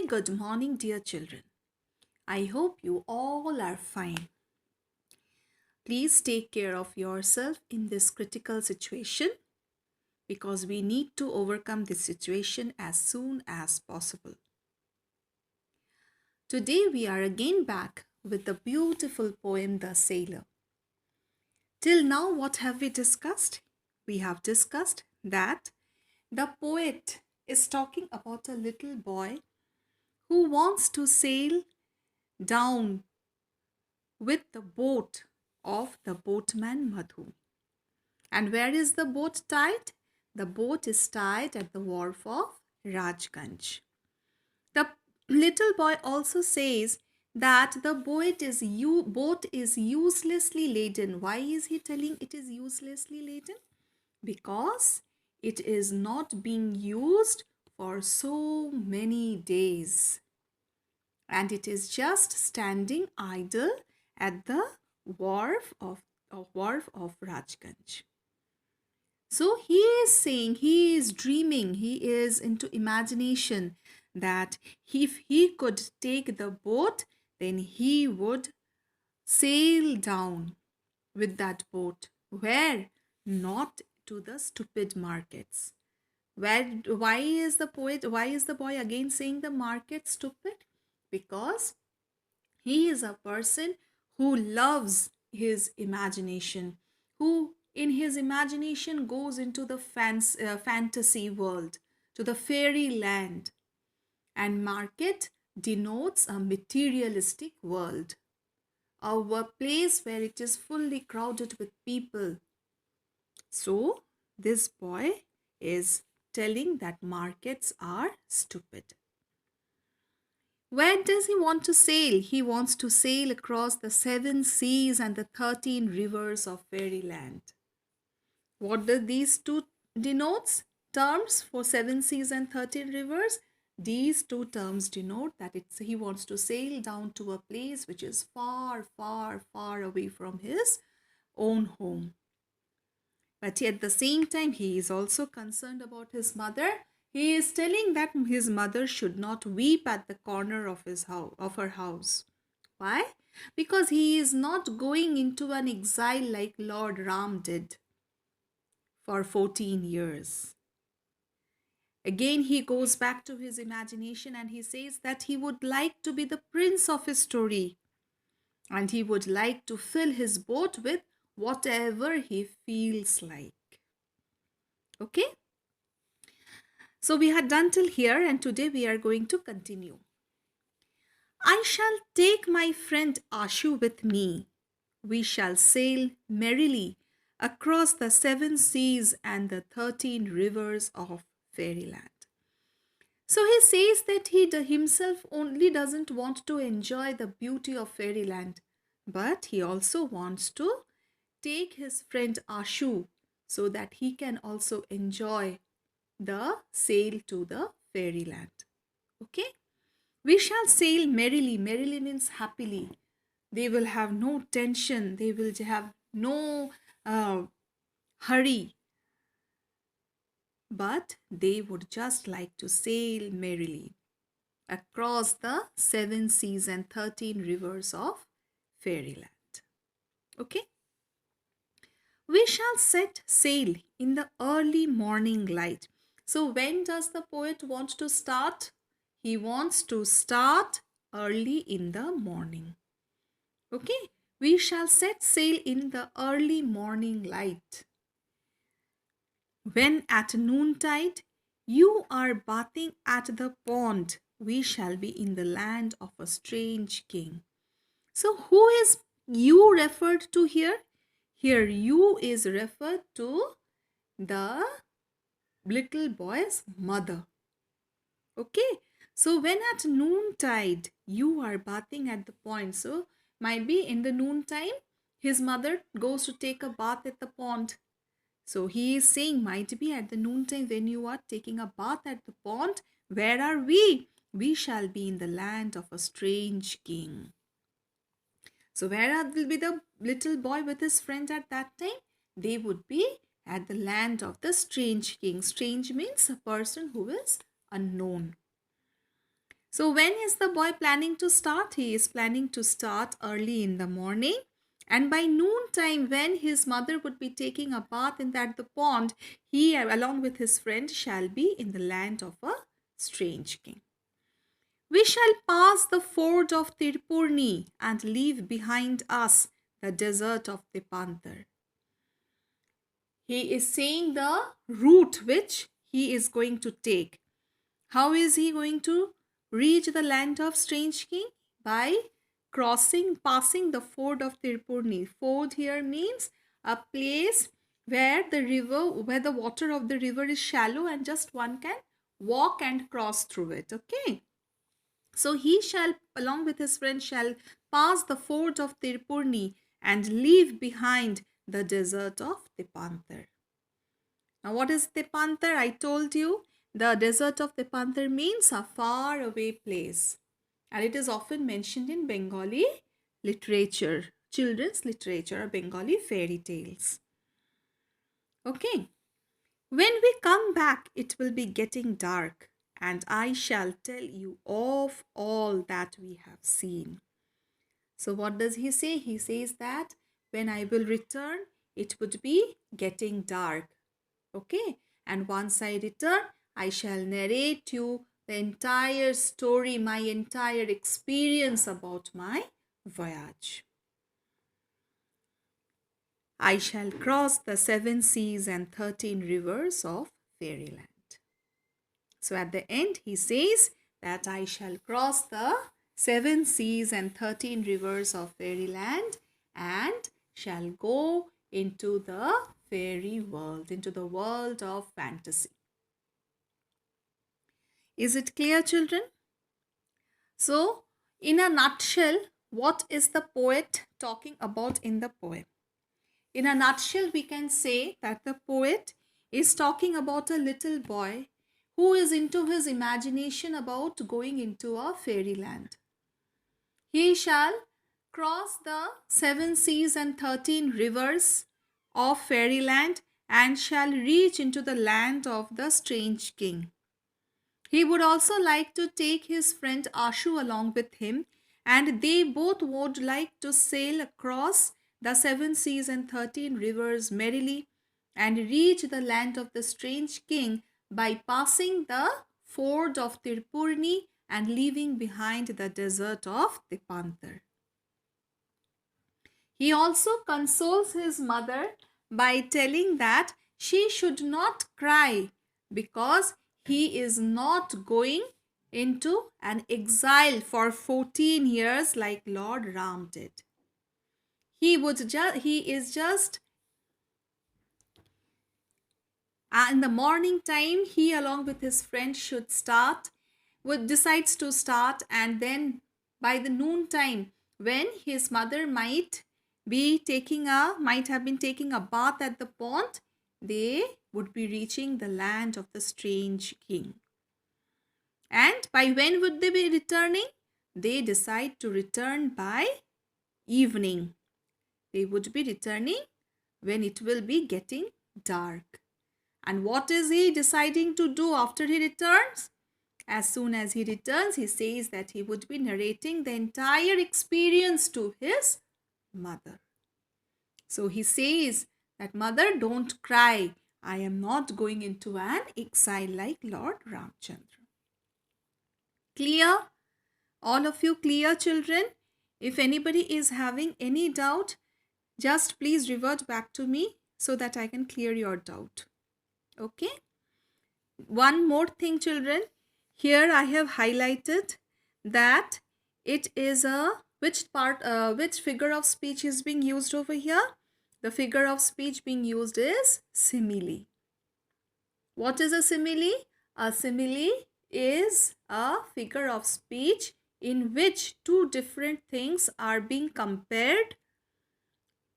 very good morning, dear children. I hope you all are fine. Please take care of yourself in this critical situation because we need to overcome this situation as soon as possible. Today we are again back with the beautiful poem The Sailor. Till now, what have we discussed? We have discussed that the poet is talking about a little boy who wants to sail down with the boat of the boatman Madhu. And where is the boat tied? The boat is tied at the wharf of Rajganj. The little boy also says that the boat is uselessly laden. Why is he telling it is uselessly laden? Because it is not being used for so many days and it is just standing idle at the wharf of Rajganj. So he is saying, he is dreaming, he is into imagination that if he could take the boat, then he would sail down with that boat. Where? Not to the stupid markets. Why is the boy again saying the market stupid? Because he is a person who loves his imagination, who in his imagination goes into the fantasy world, to the fairy land. And market denotes a materialistic world, a place where it is fully crowded with people. So, this boy is telling that markets are stupid. Where does he want to sail? He wants to sail across the 7 seas and the 13 rivers of fairyland. What do these two denotes? Terms for 7 seas and 13 rivers? These two terms denote that he wants to sail down to a place which is far, far, far away from his own home. But at the same time, he is also concerned about his mother. He is telling that his mother should not weep at the corner of her house. Why? Because he is not going into an exile like Lord Ram did for 14 years. Again, he goes back to his imagination and he says that he would like to be the prince of his story and he would like to fill his boat with whatever he feels like. Okay? So we had done till here and today we are going to continue. I shall take my friend Ashu with me. We shall sail merrily across the 7 seas and the 13 rivers of fairyland. So he says that he himself only doesn't want to enjoy the beauty of fairyland, but he also wants to take his friend Ashu so that he can also enjoy the sail to the fairyland. Okay? We shall sail merrily. Merrily means happily. They will have no tension. They will have no hurry. But they would just like to sail merrily across the 7 seas and 13 rivers of fairyland. Okay? We shall set sail in the early morning light. So, when does the poet want to start? He wants to start early in the morning. Okay, we shall set sail in the early morning light. When at noontide you are bathing at the pond, we shall be in the land of a strange king. So, who is you referred to here? Here, you is referred to the little boy's mother. Okay, so when at noontide you are bathing at the pond, so might be in the noontime his mother goes to take a bath at the pond. So he is saying, might be at the noontime when you are taking a bath at the pond, where are we? We shall be in the land of a strange king. So where will be the little boy with his friend at that time? They would be at the land of the strange king. Strange means a person who is unknown. So when is the boy planning to start? He is planning to start early in the morning. And by noontime, when his mother would be taking a bath in that the pond, he along with his friend shall be in the land of a strange king. We shall pass the ford of Tirpurni and leave behind us the desert of Tepanther. He is saying the route which he is going to take. How is he going to reach the land of strange king? By passing the ford of Tirpurni. Ford here means a place where the water of the river is shallow and just one can walk and cross through it. Okay. So he shall, along with his friend, shall pass the ford of Tirpurni and leave behind the desert of Tepanther. Now, what is Tepanther? I told you the desert of Tepanther means a far away place, and it is often mentioned in Bengali literature, children's literature, or Bengali fairy tales. Okay, when we come back, it will be getting dark, and I shall tell you of all that we have seen. So, what does he say? He says that when I will return, it would be getting dark. Okay, and once I return, I shall narrate you the entire story, my entire experience about my voyage. I shall cross the 7 seas and 13 rivers of fairyland. So at the end, he says that I shall cross the 7 seas and 13 rivers of fairyland and shall go into the fairy world, into the world of fantasy. Is it clear, children? So, in a nutshell, what is the poet talking about in the poem? In a nutshell, we can say that the poet is talking about a little boy who is into his imagination about going into a fairyland. He shall cross the 7 seas and 13 rivers of fairyland and shall reach into the land of the strange king. He would also like to take his friend Ashu along with him, and they both would like to sail across the 7 seas and 13 rivers merrily and reach the land of the strange king by passing the ford of Tirpurni and leaving behind the desert of Tepanther. He also consoles his mother by telling that she should not cry because he is not going into an exile for 14 years like Lord Ram did. He is just in the morning time, he along with his friend should start, would decides to start, and then by the noon time, when his mother might have been taking a bath at the pond, they would be reaching the land of the strange king. And by when would they be returning? They decide to return by evening. They would be returning when it will be getting dark. And what is he deciding to do after he returns? As soon as he returns, he says that he would be narrating the entire experience to his mother. So he says that, Mother, don't cry. I am not going into an exile like Lord Ramchandra. Clear? All of you clear, children? If anybody is having any doubt, just please revert back to me so that I can clear your doubt. Okay? One more thing, children. Here I have highlighted that it is which figure of speech is being used over here? The figure of speech being used is simile. What is a simile? A simile is a figure of speech in which two different things are being compared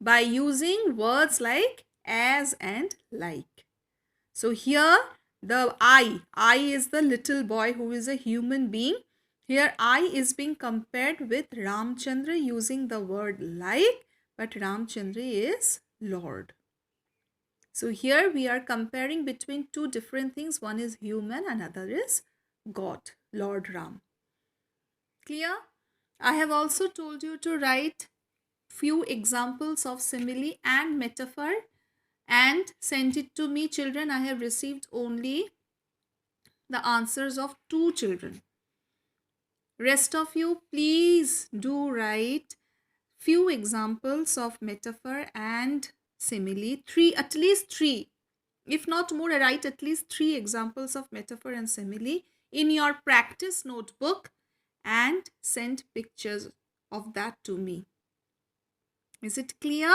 by using words like as and like. So here the I is the little boy who is a human being. Here I is being compared with Ramchandra using the word like, but Ramchandra is Lord. So here we are comparing between two different things. One is human, another is God, Lord Ram. Clear? I have also told you to write few examples of simile and metaphor and send it to me. Children, I have received only the answers of 2 children. Rest of you, please do write few examples of metaphor and simile. 3, at least 3. If not more, write at least 3 examples of metaphor and simile in your practice notebook and send pictures of that to me. Is it clear?